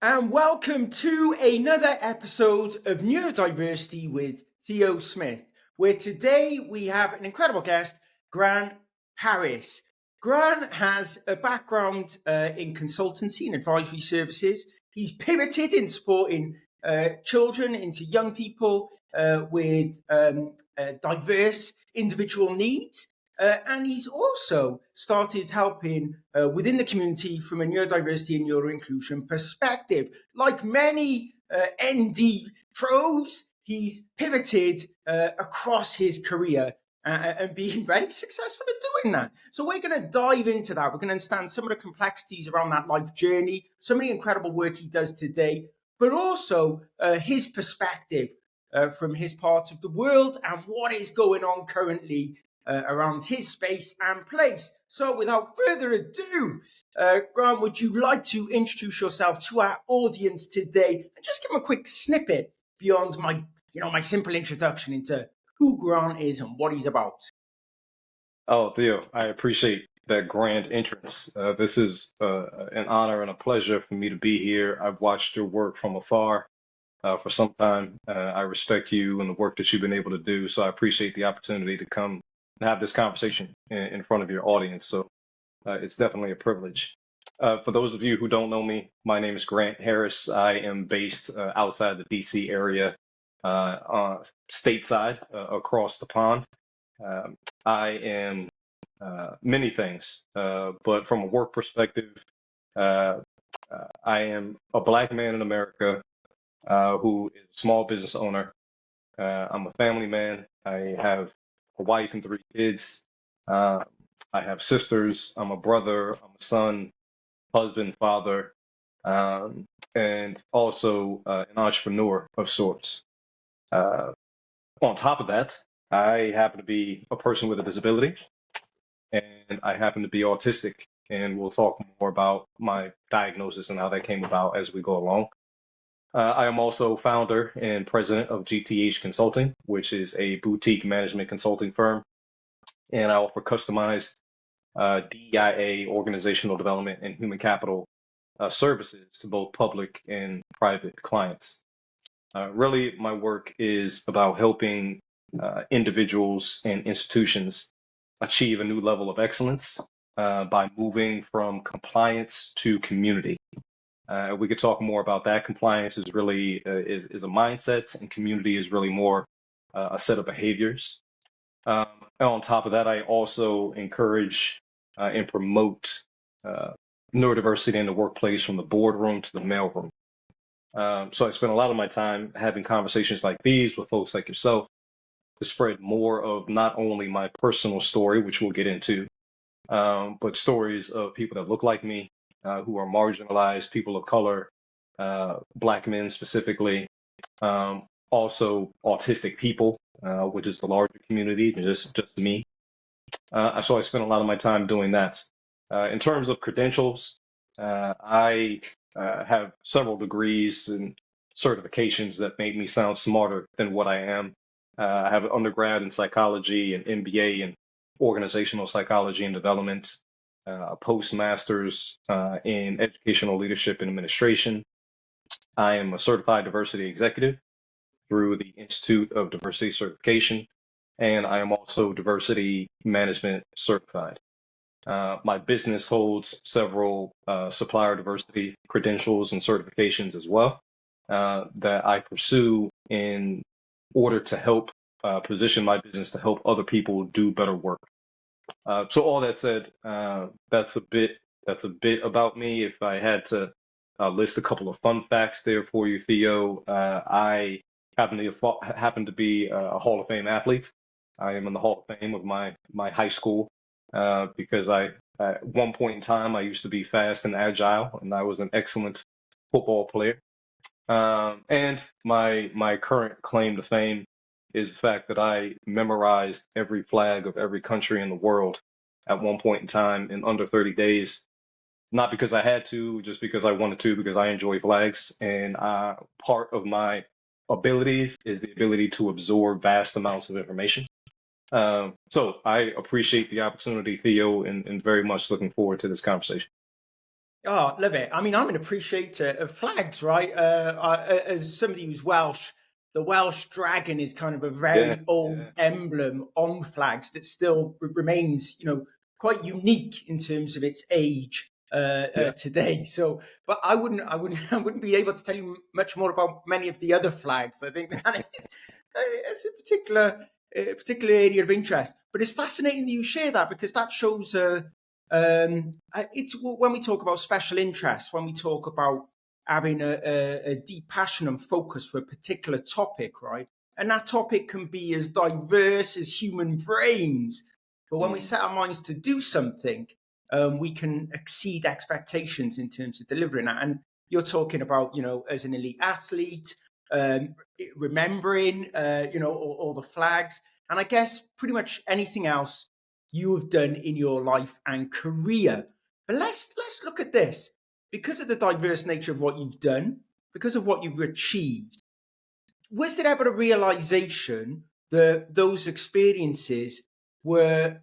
and welcome to another episode of Neurodiversity with Theo Smith, where today we have an incredible guest, Grant Harris. Grant has a background in consultancy and advisory services. He's pivoted in supporting children into young people with diverse individual needs. And he's also started helping within the community from a neurodiversity and neuroinclusion perspective. Like many ND pros, he's pivoted across his career and being very successful at doing that. So we're going to dive into that. We're going to understand some of the complexities around that life journey, some of the incredible work he does today, but also his perspective from his part of the world and what is going on currently around his space and place. So without further ado, Grant, would you like to introduce yourself to our audience today and just give them a quick snippet beyond my simple introduction into who Grant is and what he's about? Oh, Theo, I appreciate that grand entrance. This is an honor and a pleasure for me to be here. I've watched your work from afar for some time. I respect you and the work that you've been able to do, so I appreciate the opportunity to come and have this conversation in front of your audience. So it's definitely a privilege. For those of you who don't know me, my name is Grant Harris. I am based outside the DC area, stateside, across the pond. I am many things, but from a work perspective, I am a Black man in America who is a small business owner. I'm a family man. I have a wife and 3 kids. I have sisters. I'm a brother. I'm a son, husband, father, and also an entrepreneur of sorts. On top of that, I happen to be a person with a disability, and I happen to be autistic. And we'll talk more about my diagnosis and how that came about as we go along. I am also founder and president of GTH Consulting, which is a boutique management consulting firm. And I offer customized DEIA, organizational development, and human capital services to both public and private clients. Really, my work is about helping individuals and institutions achieve a new level of excellence by moving from compliance to community. We could talk more about that. Compliance is really is a mindset, and community is really more a set of behaviors. And on top of that, I also encourage and promote neurodiversity in the workplace, from the boardroom to the mailroom. So I spend a lot of my time having conversations like these with folks like yourself to spread more of not only my personal story, which we'll get into, but stories of people that look like me, who are marginalized, people of color, Black men specifically, also autistic people, which is the larger community, just me. So I spend a lot of my time doing that. In terms of credentials, I have several degrees and certifications that make me sound smarter than what I am. I have an undergrad in psychology, an MBA in organizational psychology and development, a postmaster's in educational leadership and administration. I am a certified diversity executive through the Institute of Diversity Certification, and I am also diversity management certified. My business holds several supplier diversity credentials and certifications as well that I pursue in order to help position my business to help other people do better work. So all that said, that's a bit about me. If I had to list a couple of fun facts there for you, Theo, I happen to be a Hall of Fame athlete. I am in the Hall of Fame of my high school because at one point in time I used to be fast and agile, and I was an excellent football player. And my current claim to fame is the fact that I memorized every flag of every country in the world at one point in time in under 30 days. Not because I had to, just because I wanted to, because I enjoy flags. And part of my abilities is the ability to absorb vast amounts of information. So I appreciate the opportunity, Theo, and very much looking forward to this conversation. Oh, love it. I mean, I'm an appreciator of flags, right? As somebody who's Welsh, the Welsh dragon is kind of a Yeah, very old yeah, emblem on flags that still remains, quite unique in terms of its age yeah. today. So, but I wouldn't be able to tell you much more about many of the other flags. I think that it's a particular area of interest. But it's fascinating that you share that because that shows it's when we talk about special interests, when we talk about having a deep passion and focus for a particular topic, right? And that topic can be as diverse as human brains. But when we Mm, set our minds to do something, we can exceed expectations in terms of delivering that. And you're talking about, as an elite athlete, remembering, all the flags. And I guess pretty much anything else you have done in your life and career. But let's look at this. Because of the diverse nature of what you've done, because of what you've achieved, was there ever a realization that those experiences were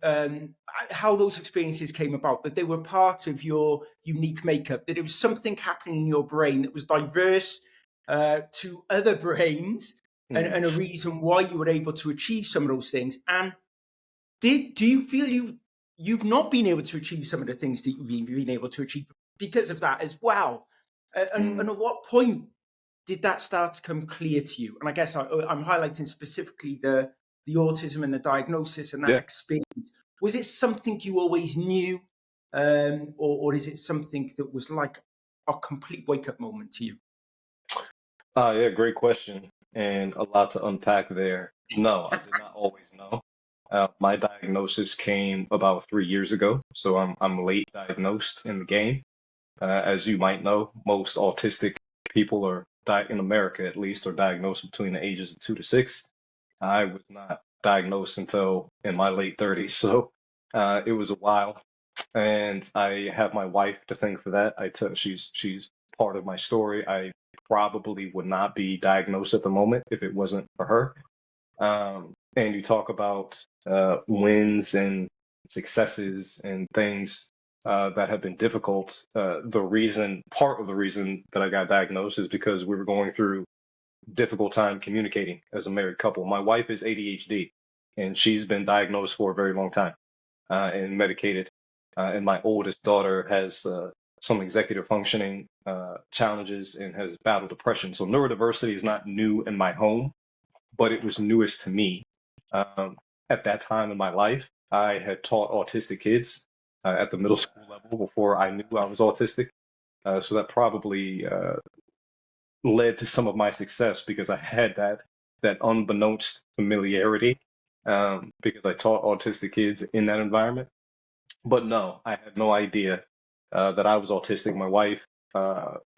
how those experiences came about, that they were part of your unique makeup, that it was something happening in your brain that was diverse to other brains, mm. and a reason why you were able to achieve some of those things? And do you feel you've not been able to achieve some of the things that you've been able to achieve because of that as well? And Mm. at what point did that start to come clear to you? And I guess I'm highlighting specifically the autism and the diagnosis and that Yeah. experience. Was it something you always knew, or is it something that was like a complete wake up moment to you? Yeah, great question, and a lot to unpack there. No, I did not always know. My diagnosis came about 3 years ago, so I'm late diagnosed in the game. As you might know, most autistic people are in America at least are diagnosed between the ages of 2 to 6. I was not diagnosed until in my late 30s, so it was a while. And I have my wife to thank for that. She's part of my story. I probably would not be diagnosed at the moment if it wasn't for her. And you talk about wins and successes and things that have been difficult. Part of the reason that I got diagnosed is because we were going through difficult time communicating as a married couple. My wife is ADHD, and she's been diagnosed for a very long time and medicated. And my oldest daughter has some executive functioning challenges and has battled depression. So neurodiversity is not new in my home, but it was newest to me. Um, at that time in my life, I had taught autistic kids at the middle school level before I knew I was autistic. So that probably led to some of my success because I had that unbeknownst familiarity because I taught autistic kids in that environment. But no, I had no idea that I was autistic. My wife,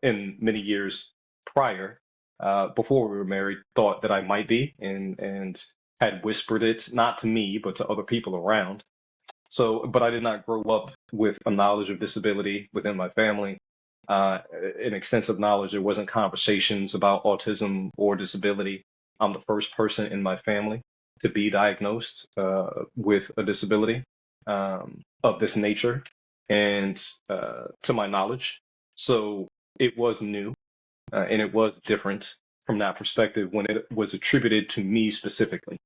in many years prior, before we were married, thought that I might be and had whispered it, not to me, but to other people around. So, but I did not grow up with a knowledge of disability within my family, uh, an extensive knowledge. There wasn't conversations about autism or disability. I'm the first person in my family to be diagnosed with a disability of this nature, and to my knowledge. So it was new and it was different from that perspective when it was attributed to me specifically.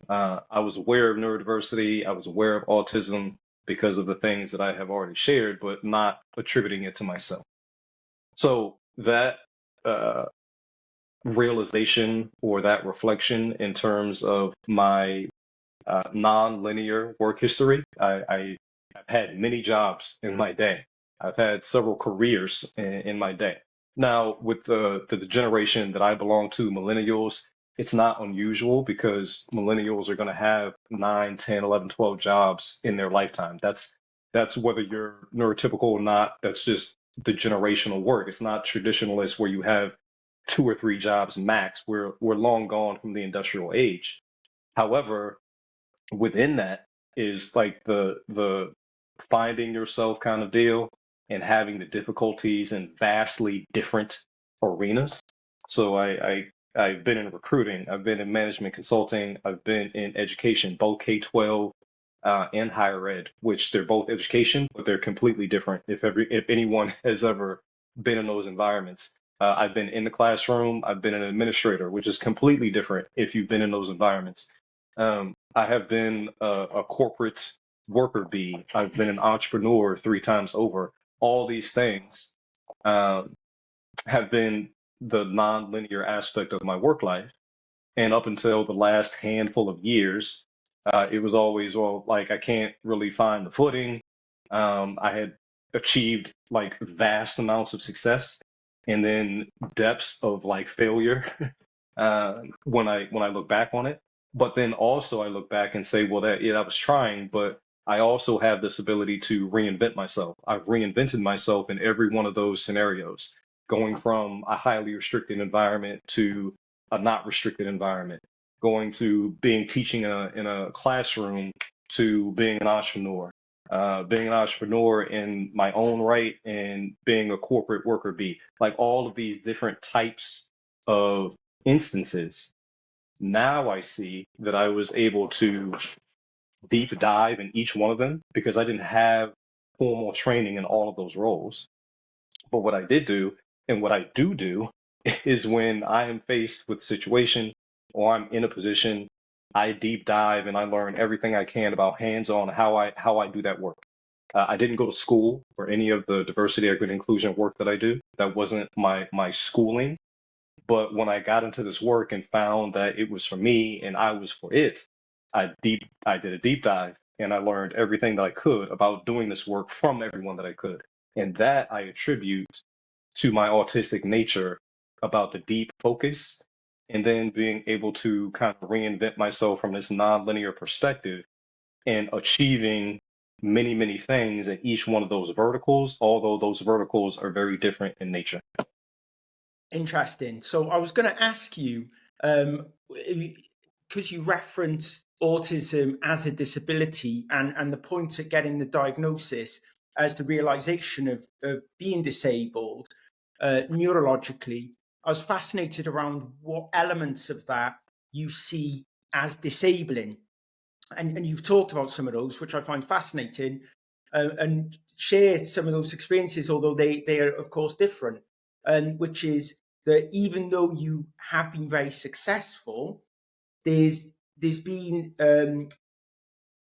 I was aware of neurodiversity, I was aware of autism because of the things that I have already shared, but not attributing it to myself. So that uh, realization or that reflection in terms of my non-linear work history, I've had many jobs in my day. I've had several careers in my day. Now, with the generation that I belong to, millennials, it's not unusual because millennials are going to have 9, 10, 11, 12 jobs in their lifetime. That's whether you're neurotypical or not. That's just the generational work. It's not traditionalist where you have 2 or 3 jobs max. We're long gone from the industrial age. However, within that is like the finding yourself kind of deal and having the difficulties in vastly different arenas. So I've been in recruiting, I've been in management consulting, I've been in education, both K-12 and higher ed, which they're both education, but they're completely different. If anyone has ever been in those environments, I've been in the classroom, I've been an administrator, which is completely different if you've been in those environments. I have been a corporate worker bee. I've been an entrepreneur 3 times over. All these things um, have been the non-linear aspect of my work life. And up until the last handful of years, it was always, well, like I can't really find the footing. I had achieved like vast amounts of success and then depths of like failure when I look back on it. But then also I look back and say, well, that yeah, I was trying, but I also have this ability to reinvent myself. I've reinvented myself in every one of those scenarios, going from a highly restricted environment to a not restricted environment, going to being teaching in a classroom to being an entrepreneur in my own right and being a corporate worker bee, like all of these different types of instances. Now I see that I was able to deep dive in each one of them because I didn't have formal training in all of those roles. But what I did do, and what I do, is when I am faced with a situation or I'm in a position, I deep dive and I learn everything I can about hands-on how I do that work. I didn't go to school for any of the diversity, equity, inclusion work that I do. That wasn't my schooling. But when I got into this work and found that it was for me and I was for it, I did a deep dive and I learned everything that I could about doing this work from everyone that I could. And that I attribute to my autistic nature about the deep focus and then being able to kind of reinvent myself from this non-linear perspective and achieving many, many things in each one of those verticals, although those verticals are very different in nature. Interesting. So I was going to ask you, because you referenced autism as a disability and the point at getting the diagnosis as the realization of being disabled neurologically, I was fascinated around what elements of that you see as disabling. And you've talked about some of those, which I find fascinating, and shared some of those experiences, although they are, of course, different. And which is that even though you have been very successful, there's been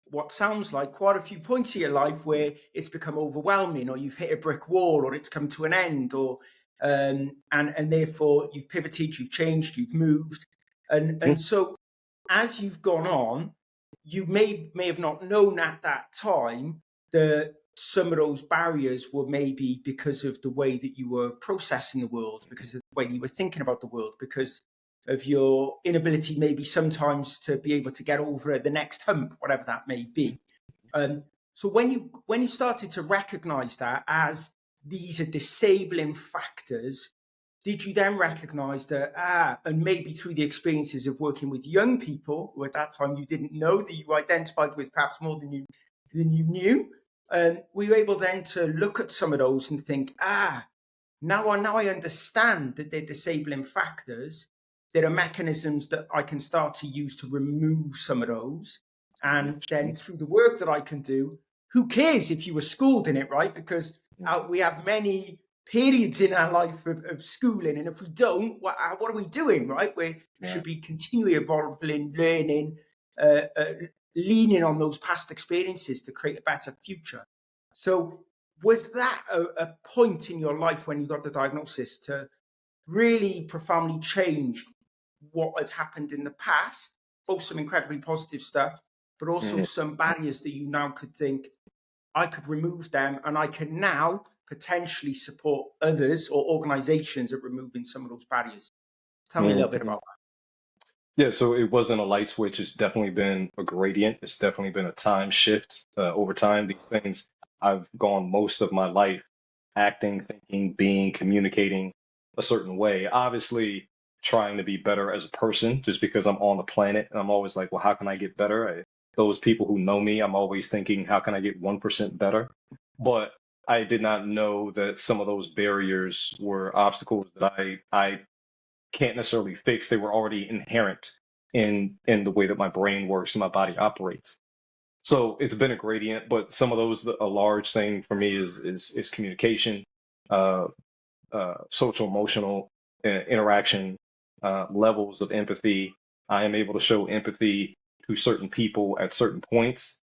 what sounds like quite a few points in your life where it's become overwhelming, or you've hit a brick wall, or it's come to an end, or and therefore you've pivoted, you've changed, you've moved, and so as you've gone on, you may have not known at that time that some of those barriers were maybe because of the way that you were processing the world, because of the way you were thinking about the world, because of your inability maybe sometimes to be able to get over the next hump, whatever that may be. So when you started to recognize that as these are disabling factors, did you then recognize that, and maybe through the experiences of working with young people who at that time you didn't know, that you identified with perhaps more than you knew, were you able then to look at some of those and think, now I understand that they're disabling factors. There are mechanisms that I can start to use to remove some of those. And then through the work that I can do, who cares if you were schooled in it, right? Because we have many periods in our life of schooling, and if we don't, what are we doing, right? We should be continually evolving, learning, leaning on those past experiences to create a better future. So was that a point in your life when you got the diagnosis to really profoundly change what had happened in the past, both some incredibly positive stuff, but also some barriers that you now could think, I could remove them and I can now potentially support others or organizations at removing some of those barriers? Tell me a little bit about that. Yeah, so it wasn't a light switch. It's definitely been a gradient. It's definitely been a time shift over time. These things I've gone most of my life acting, thinking, being, communicating a certain way. Obviously, trying to be better as a person just because I'm on the planet. And I'm always like, well, how can I get better? Those people who know me, I'm always thinking, how can I get 1% better? But I did not know that some of those barriers were obstacles that I can't necessarily fix. They were already inherent in the way that my brain works and my body operates. So it's been a gradient, but some of those, a large thing for me is communication, uh, social emotional interaction, levels of empathy. I am able to show empathy to certain people at certain points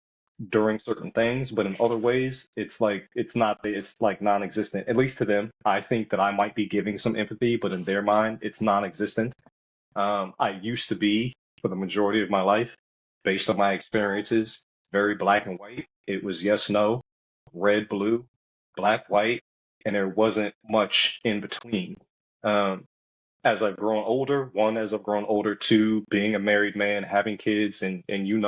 during certain things, but in other ways, it's like non-existent, at least to them. I think that I might be giving some empathy, but in their mind, it's non-existent. I used to be, for the majority of my life, based on my experiences, very black and white. It was yes, no, red, blue, black, white, and there wasn't much in between. Um, as I've grown older, one, as I've grown older, two, being a married man, having kids, and you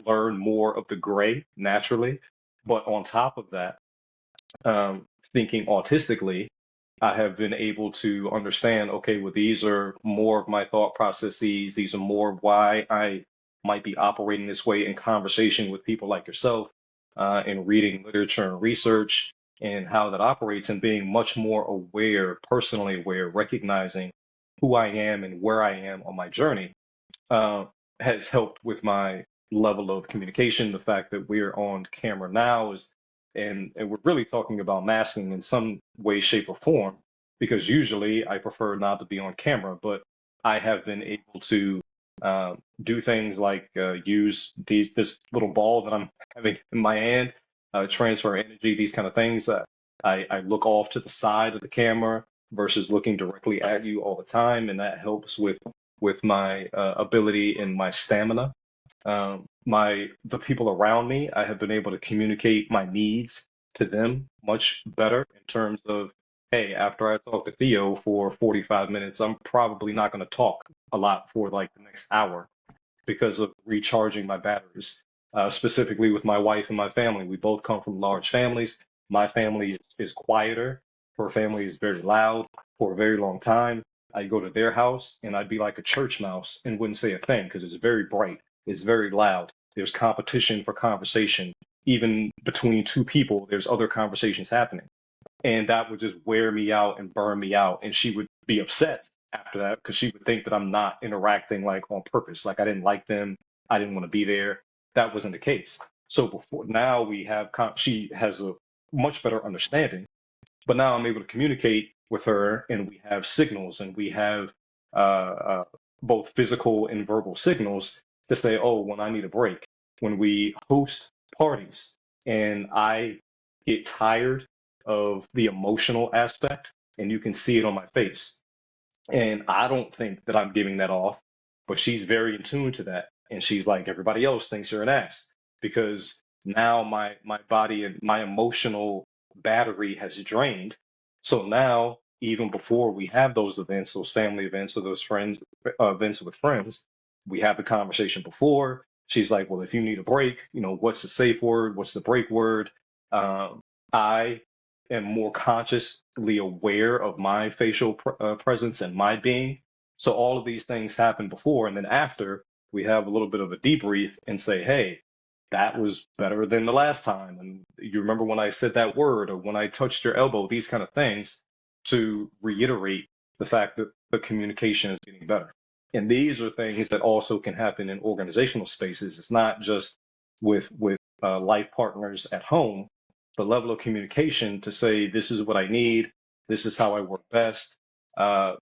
learn more of the gray naturally. But on top of that, thinking autistically, I have been able to understand, okay, well, these are more of my thought processes. These are more why I might be operating this way in conversation with people like yourself, and reading literature and research and how that operates and being much more aware, personally aware, recognizing who I am and where I am on my journey, uh, has helped with my level of communication. The fact that we're on camera now and we're really talking about masking in some way, shape, or form, because usually I prefer not to be on camera, but I have been able to do things like use this little ball that I'm having in my hand, transfer energy, these kind of things. I look off to the side of the camera versus looking directly at you all the time, and that helps with my ability and my stamina. The people around me, I have been able to communicate my needs to them much better in terms of, hey, after I talk to Theo for 45 minutes, I'm probably not going to talk a lot for like the next hour because of recharging my batteries. Specifically with my wife and my family, we both come from large families. My family is quieter. Her family is very loud for a very long time. I go to their house and I'd be like a church mouse and wouldn't say a thing because it's very bright, it's very loud. There's competition for conversation. Even between two people, there's other conversations happening. And that would just wear me out and burn me out. And she would be upset after that because she would think that I'm not interacting like on purpose, like I didn't like them, I didn't want to be there. That wasn't the case. So before now we have she has a much better understanding, but now I'm able to communicate with her, and we have signals, and we have uh, uh, both physical and verbal signals to say, oh, when I need a break, when we host parties, and I get tired of the emotional aspect, and you can see it on my face. And I don't think that I'm giving that off, but she's very in tune to that. And she's like, everybody else thinks you're an ass because now my body and my emotional battery has drained. So now, even before we have those events, those family events or those friends events with friends, we have the conversation before. She's like, well, if you need a break, what's the safe word? What's the break word? I am more consciously aware of my facial presence and my being. So all of these things happen before, and then after we have a little bit of a debrief and say, hey, that was better than the last time. And you remember when I said that word or when I touched your elbow, these kind of things to reiterate the fact that the communication is getting better. And these are things that also can happen in organizational spaces. It's not just with life partners at home, the level of communication to say, this is what I need, this is how I work best, and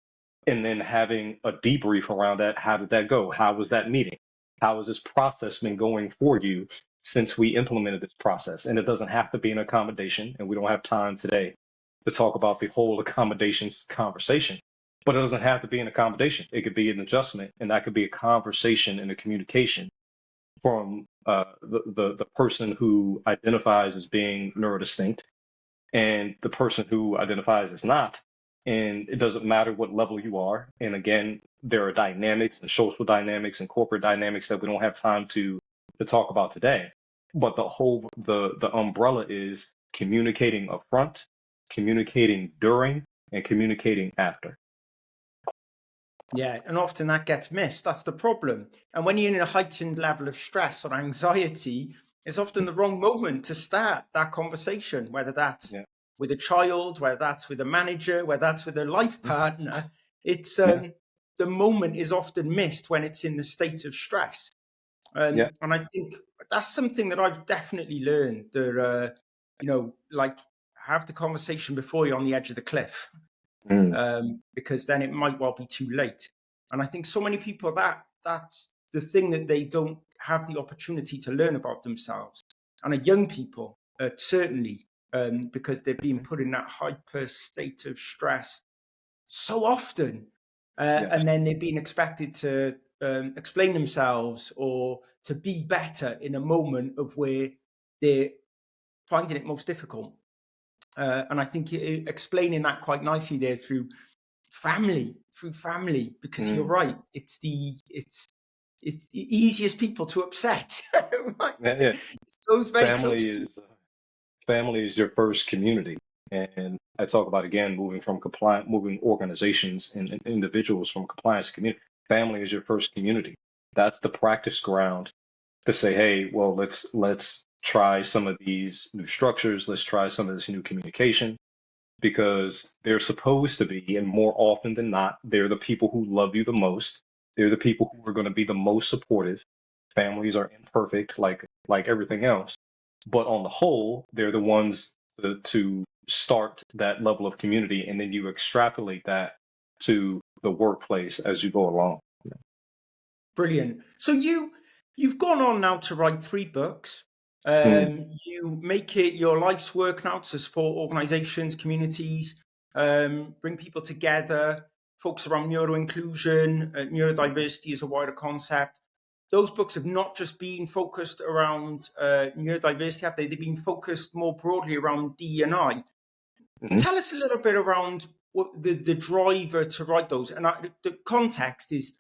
then having a debrief around that. How did that go? How was that meeting? How has this process been going for you since we implemented this process? And it doesn't have to be an accommodation, and we don't have time today to talk about the whole accommodations conversation, but it doesn't have to be an accommodation. It could be an adjustment, and that could be a conversation and a communication from the person who identifies as being neurodistinct and the person who identifies as not. And it doesn't matter what level you are. And again, there are dynamics and social dynamics and corporate dynamics that we don't have time to talk about today. But the umbrella is communicating upfront, communicating during, and communicating after. Yeah, and often that gets missed. That's the problem. And when you're in a heightened level of stress or anxiety, it's often the wrong moment to start that conversation, whether that's with a child, whether that's with a manager, whether that's with a life partner. It's the moment is often missed when it's in the state of stress. Yeah. And I think that's something that I've definitely learned that, like have the conversation before you're on the edge of the cliff, Mm. because then it might well be too late. And I think so many people that's the thing that they don't have the opportunity to learn about themselves. And young people, certainly, because they're being put in that hyper state of stress so often, Yes. and then they're being expected to explain themselves or to be better in a moment of where they're finding it most difficult. And I think explaining that quite nicely there through family, because you're Mm. right, it's the easiest people to upset. Right? Yeah, yeah. It's those very close Family to you. is family is your first community. And I talk about again moving from compliant, moving organizations and individuals from compliance to community. Family is your first community. That's the practice ground to say, hey, well, let's try some of these new structures. Let's try some of this new communication because they're supposed to be, and more often than not, they're the people who love you the most. They're the people who are going to be the most supportive. Families are imperfect, like everything else, but on the whole, they're the ones to start that level of community, and then you extrapolate that to the workplace as you go along. Brilliant. So you've gone on now to write 3 books. Mm, You make it your life's work now to support organizations, communities, bring people together, focus around neuroinclusion, neurodiversity is a wider concept. Those books have not just been focused around neurodiversity, have they? They've been focused more broadly around DEI. mhm, Tell us a little bit around what the driver to write those. And the context is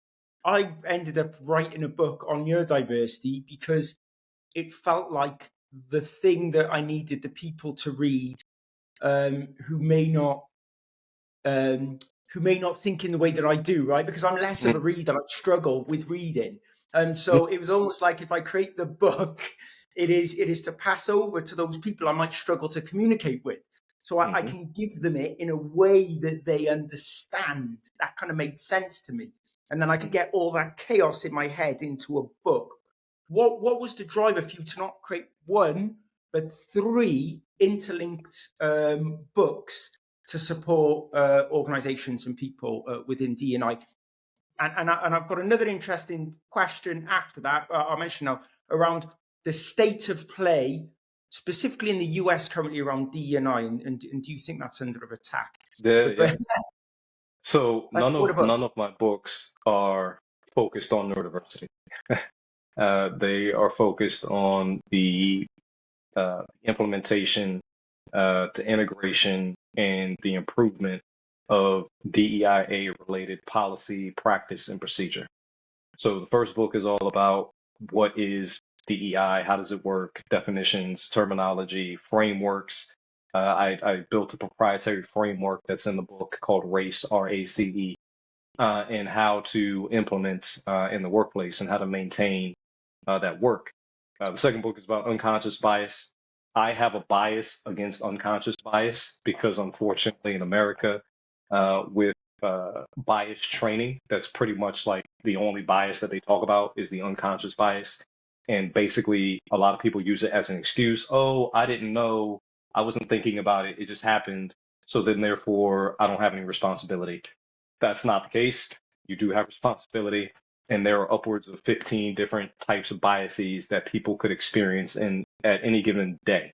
I ended up writing a book on neurodiversity because it felt like the thing that I needed the people to read, who may not um, think in the way that I do, right? Because I'm less of a mm, reader. I struggle with reading. And so it was almost like if I create the book, it is to pass over to those people I might struggle to communicate with. So I mhm, can give them it in a way that they understand. That kind of made sense to me. And then I could mm, get all that chaos in my head into a book. What was the driver for you to not create one, but 3 interlinked books to support organizations and people within D&I? And I've got another interesting question after that, I'll mention now, around the state of play, specifically in the US currently around D&I, and do you think that's under attack? yeah, But, yeah. but So let's none go to of books. none of my books are focused on neurodiversity. They are focused on the implementation, the integration, and the improvement of DEIA related policy, practice, and procedure. So the first book is all about what is DEI, how does it work, definitions, terminology, frameworks. I built a proprietary framework that's in the book called RACE, RACE, and how to implement in the workplace and how to maintain that work. The second book is about unconscious bias. I have a bias against unconscious bias because, unfortunately, in America, with bias training, that's pretty much like the only bias that they talk about is the unconscious bias. And basically, a lot of people use it as an excuse. Oh, I didn't know. I wasn't thinking about it. It just happened. So then, therefore, I don't have any responsibility. That's not the case. You do have responsibility, and there are upwards of 15 different types of biases that people could experience in at any given day.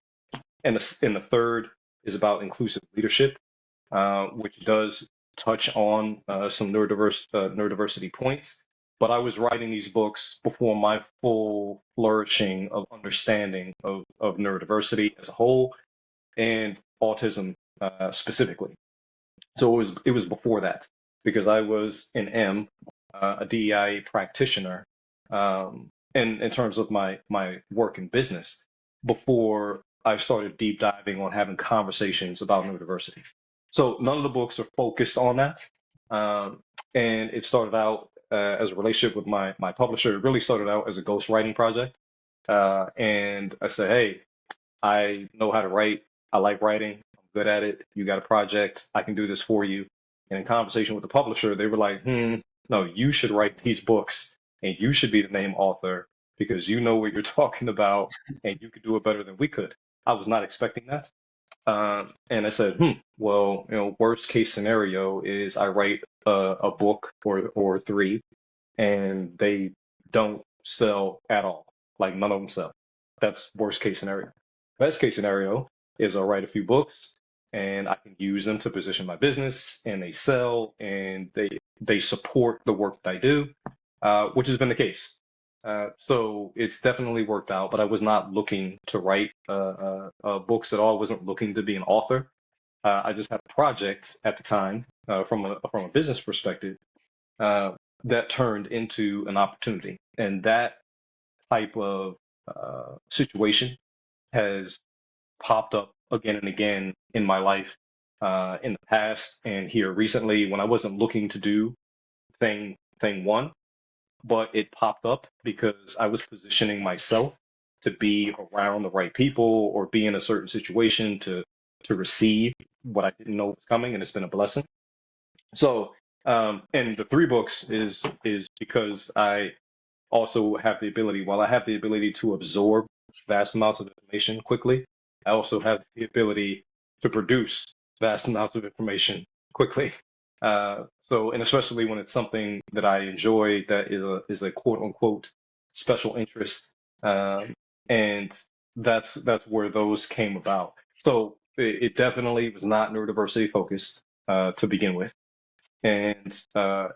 And the third is about inclusive leadership, which does touch on some neurodiversity points. But I was writing these books before my full flourishing of understanding of neurodiversity as a whole and autism specifically. So it was before that because I was an a DEI practitioner, in terms of my work in business before I started deep diving on having conversations about neurodiversity. So none of the books are focused on that, um, and it started out as a relationship with my publisher. It really started out as a ghostwriting project, and I said, hey, I know how to write. I like writing. I'm good at it. You got a project. I can do this for you. And in conversation with the publisher, they were like, no, you should write these books and you should be the main author because you know what you're talking about and you could do it better than we could. I was not expecting that. And I said, well, worst case scenario is I write a book or three and they don't sell at all. Like none of them sell. That's worst case scenario. Best case scenario is I'll write a few books and I can use them to position my business and they sell and they support the work that I do, which has been the case. So it's definitely worked out, but I was not looking to write books at all. I wasn't looking to be an author. I just had a project at the time from a business perspective that turned into an opportunity, and that type of situation has popped up again and again in my life in the past and here recently when I wasn't looking to do thing one, but it popped up because I was positioning myself to be around the right people or be in a certain situation to receive what I didn't know was coming, and it's been a blessing. So, and the three books is because I also have the ability, while I have the ability to absorb vast amounts of information quickly, I also have the ability to produce vast amounts of information quickly. And especially when it's something that I enjoy, that is a quote unquote special interest, and that's where those came about. So it definitely was not neurodiversity focused to begin with, and I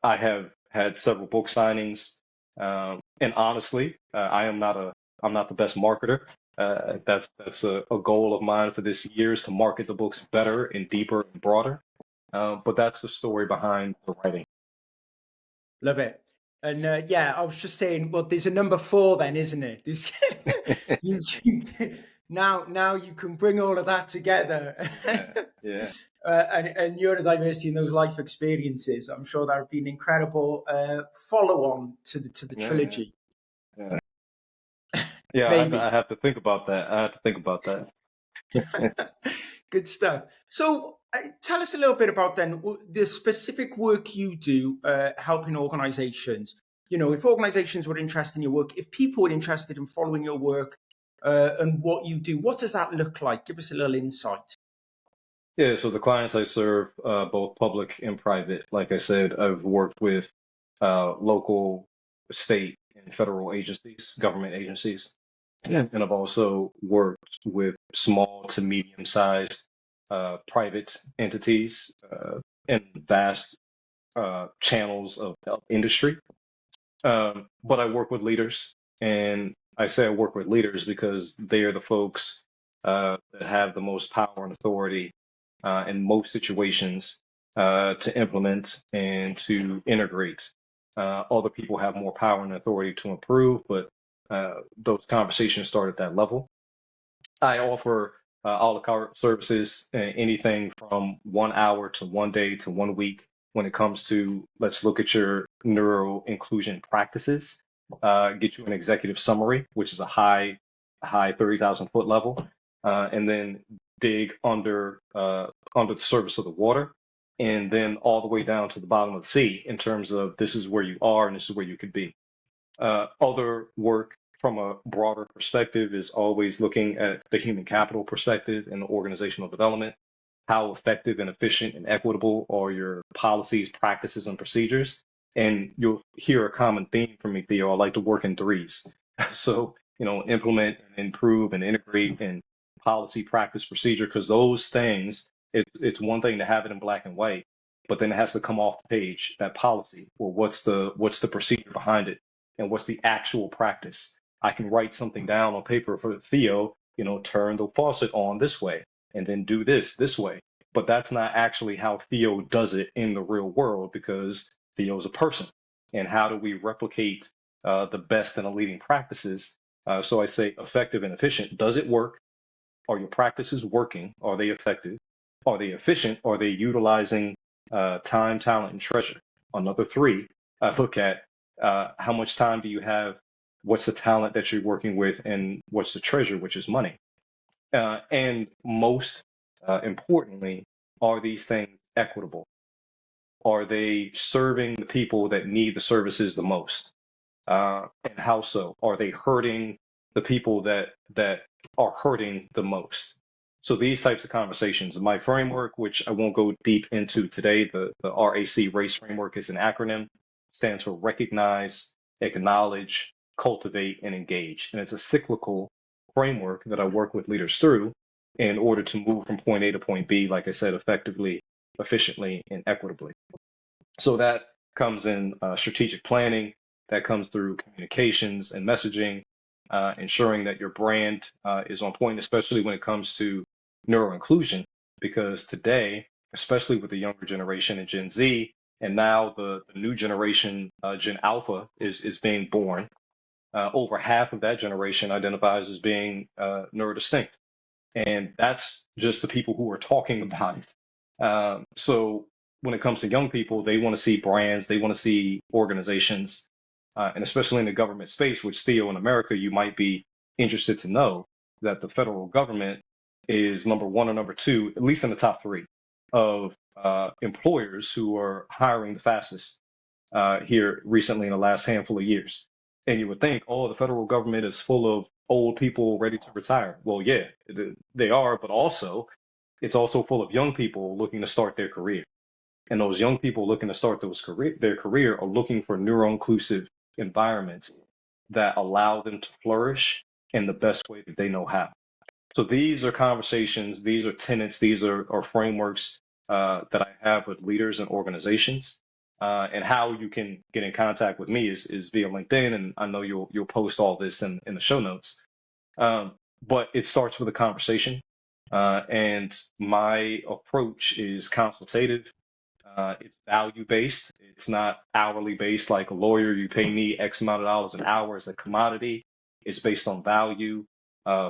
have had several book signings, and honestly, I'm not the best marketer. That's a goal of mine for this year is to market the books better and deeper and broader. But that's the story behind the writing. Love it. And yeah, I was just saying, well, there's a number 4 then, isn't it? Now you can bring all of that together. Yeah. And neurodiversity and those life experiences, I'm sure that would be an incredible follow-on to the trilogy. Yeah, Maybe. I have to think about that. Good stuff. So tell us a little bit about then the specific work you do helping organizations. If organizations were interested in your work, if people were interested in following your work and what you do, what does that look like? Give us a little insight. Yeah, so the clients I serve, both public and private, like I said, I've worked with local, state, and federal agencies, government agencies. And I've also worked with small to medium-sized private entities and vast channels of industry. But I work with leaders, and I say I work with leaders because they are the folks that have the most power and authority in most situations to implement and to integrate. Other people have more power and authority to improve, but those conversations start at that level. I offer a la carte services, anything from 1 hour to 1 day to 1 week when it comes to let's look at your neuroinclusion practices, get you an executive summary, which is a high 30,000 foot level, and then dig under the surface of the water, and then all the way down to the bottom of the sea in terms of this is where you are and this is where you could be. Other work from a broader perspective is always looking at the human capital perspective and the organizational development. How effective and efficient and equitable are your policies, practices, and procedures? And you'll hear a common theme from me, Theo. I like to work in threes. So, implement and improve and integrate and policy, practice, procedure, because those things, it's one thing to have it in black and white, but then it has to come off the page, that policy. Well, what's the procedure behind it? And what's the actual practice? I can write something down on paper for Theo, turn the faucet on this way and then do this way. But that's not actually how Theo does it in the real world because Theo's a person. And how do we replicate the best and the leading practices? So I say effective and efficient. Does it work? Are your practices working? Are they effective? Are they efficient? Are they utilizing time, talent, and treasure? Another 3, I look at how much time do you have? What's the talent that you're working with? And what's the treasure, which is money? And most importantly, are these things equitable? Are they serving the people that need the services the most? And how so? Are they hurting the people that are hurting the most? So these types of conversations, my framework, which I won't go deep into today, the RAC race framework is an acronym, stands for recognize, acknowledge, cultivate, and engage. And it's a cyclical framework that I work with leaders through in order to move from point A to point B, like I said, effectively, efficiently, and equitably. So that comes in strategic planning, that comes through communications and messaging, ensuring that your brand is on point, especially when it comes to neuroinclusion, because today, especially with the younger generation and Gen Z, and now the new generation, Gen Alpha, is being born. Over half of that generation identifies as being neurodistinct. And that's just the people who are talking about it. So when it comes to young people, they want to see brands, they want to see organizations, and especially in the government space, which Theo, in America, you might be interested to know that the federal government is number one or number two, at least in the top three of employers who are hiring the fastest here recently in the last handful of years. And you would think, oh, the federal government is full of old people ready to retire. Well, yeah, they are, but also it's also full of young people looking to start their career. And those young people looking to start their career are looking for neuro-inclusive environments that allow them to flourish in the best way that they know how. So these are conversations, these are tenets, these are frameworks that I have with leaders and organizations. And how you can get in contact with me is via LinkedIn, and I know you'll post all this in the show notes. But it starts with a conversation, and my approach is consultative. It's value based. It's not hourly based like a lawyer. You pay me X amount of dollars an hour as a commodity. It's based on value,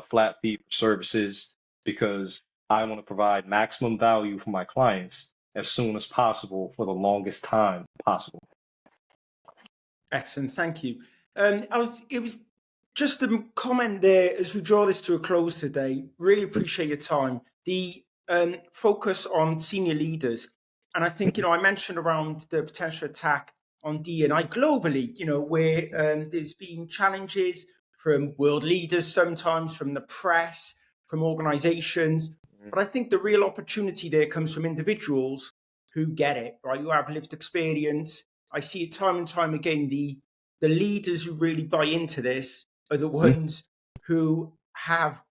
flat fee for services, because I want to provide maximum value for my clients as soon as possible for the longest time possible. Excellent, thank you. It was just a comment there as we draw this to a close today. Really appreciate your time. The focus on senior leaders, and I think I mentioned around the potential attack on DEI globally. Where there's been challenges from world leaders, sometimes from the press, from organizations. But I think the real opportunity there comes from individuals who get it, right? Who have lived experience. I see it time and time again. The leaders who really buy into this are the ones who have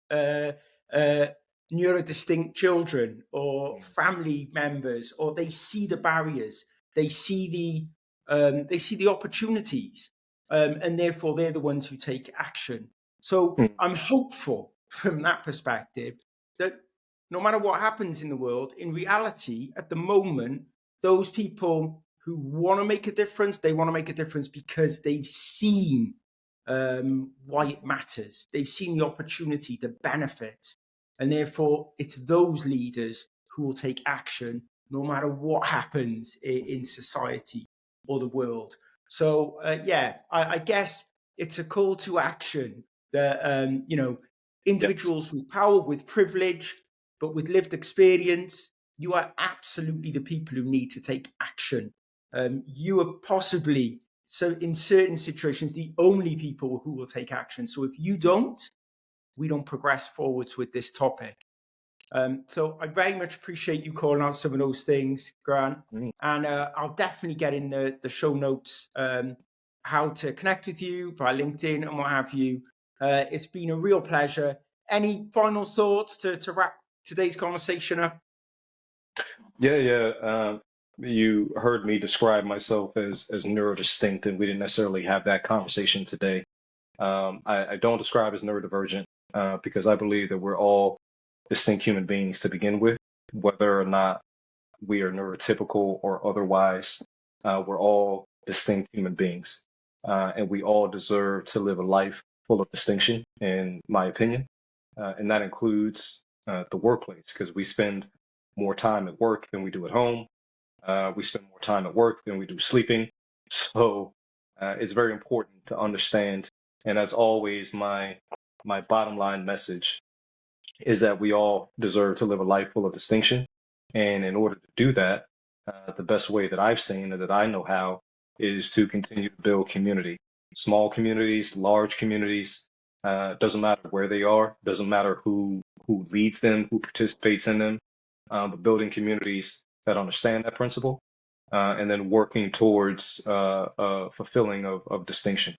neurodistinct children or family members, or they see the barriers, they see the opportunities, and therefore they're the ones who take action. So I'm hopeful from that perspective that no matter what happens in the world, in reality, at the moment, those people who want to make a difference, they want to make a difference because they've seen why it matters. They've seen the opportunity, the benefits, and therefore it's those leaders who will take action no matter what happens in society or the world. So I guess it's a call to action that individuals with power, with privilege, but with lived experience, you are absolutely the people who need to take action. You are possibly, so in certain situations, the only people who will take action. So if you don't, we don't progress forwards with this topic. So I very much appreciate you calling out some of those things, Grant. And I'll definitely get in the show notes how to connect with you via LinkedIn and what have you. It's been a real pleasure. Any final thoughts to wrap today's conversation up? Yeah. You heard me describe myself as neurodistinct, and we didn't necessarily have that conversation today. I don't describe as neurodivergent because I believe that we're all distinct human beings to begin with, whether or not we are neurotypical or otherwise. We're all distinct human beings, and we all deserve to live a life full of distinction, in my opinion. And that includes the workplace, because we spend more time at work than we do at home. We spend more time at work than we do sleeping. So it's very important to understand. And as always, my bottom line message is that we all deserve to live a life full of distinction. And in order to do that, the best way that I've seen and that I know how is to continue to build community. small communities, large communities, doesn't matter where they are, doesn't matter who leads them, who participates in them, but building communities that understand that principle, and then working towards fulfilling of distinction.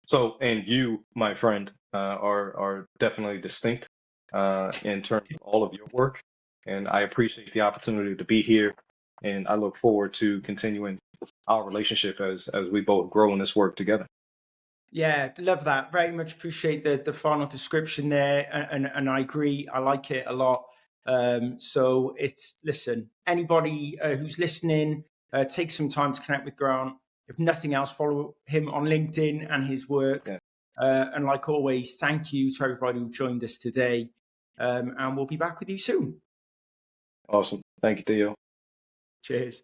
So, and you, my friend, are definitely distinct in terms of all of your work, and I appreciate the opportunity to be here, and I look forward to continuing our relationship as we both grow in this work together. Yeah, love that. Very much appreciate the final description there, and I agree. I like it a lot. So listen, anybody who's listening, take some time to connect with Grant. If nothing else, follow him on LinkedIn and his work. Yeah. And like always, thank you to everybody who joined us today. And we'll be back with you soon. Awesome. Thank you, Theo. Cheers.